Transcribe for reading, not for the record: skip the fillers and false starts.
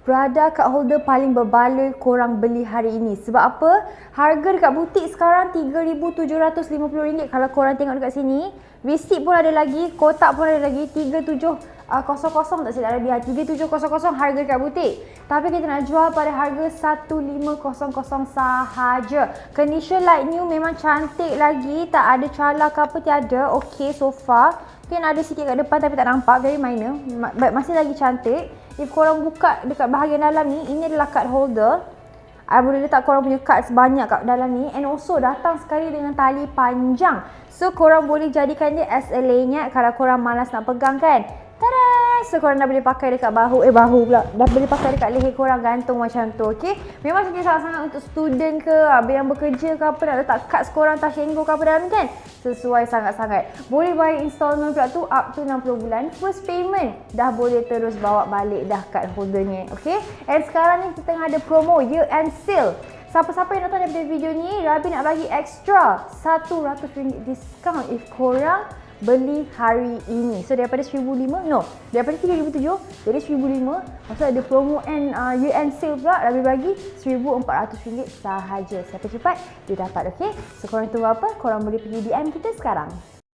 Prada card holder paling berbaloi korang beli hari ini. Sebab apa? Harga dekat butik sekarang RM3,750. Kalau korang tengok dekat sini, receipt pun ada lagi, kotak pun ada lagi. 3700 tak silap lebih, 3700 harga dekat butik. Tapi kita nak jual pada harga 1500 sahaja. Condition like new, memang cantik lagi, tak ada calar ke apa, tiada. Okay, so far mungkin ada sikit kat depan tapi tak nampak, very minor, masih lagi cantik. If korang buka dekat bahagian dalam ni, ini adalah card holder. Boleh letak korang punya card sebanyak kat dalam ni. And also datang sekali dengan tali panjang. So korang boleh jadikan dia as a lanyard kalau korang malas nak pegang kan. Tada! So korang dah boleh pakai dekat bahu pula. Dah boleh pakai dekat leher korang, gantung macam tu, okay? Memang cantik sangat-sangat untuk student ke, yang bekerja ke apa, nak letak kad korang, tas Shengo ke apa dalam ni kan? Sesuai sangat-sangat. Boleh bayar installment pula tu up to 60 bulan. First payment dah boleh terus bawa balik dah card holdernya, okay? And sekarang ni kita tengah ada promo year end sale. Siapa-siapa yang nonton daripada video ni, Rabi nak bagi extra RM100 discount if korang beli hari ini. So daripada daripada 3,700 jadi 1,500. Lepas tu ada promo and year end sale pula, Rabi bagi RM1,400 sahaja. Siapa cepat dia dapat, okay? So korang tunggu apa? Korang boleh pergi DM kita sekarang.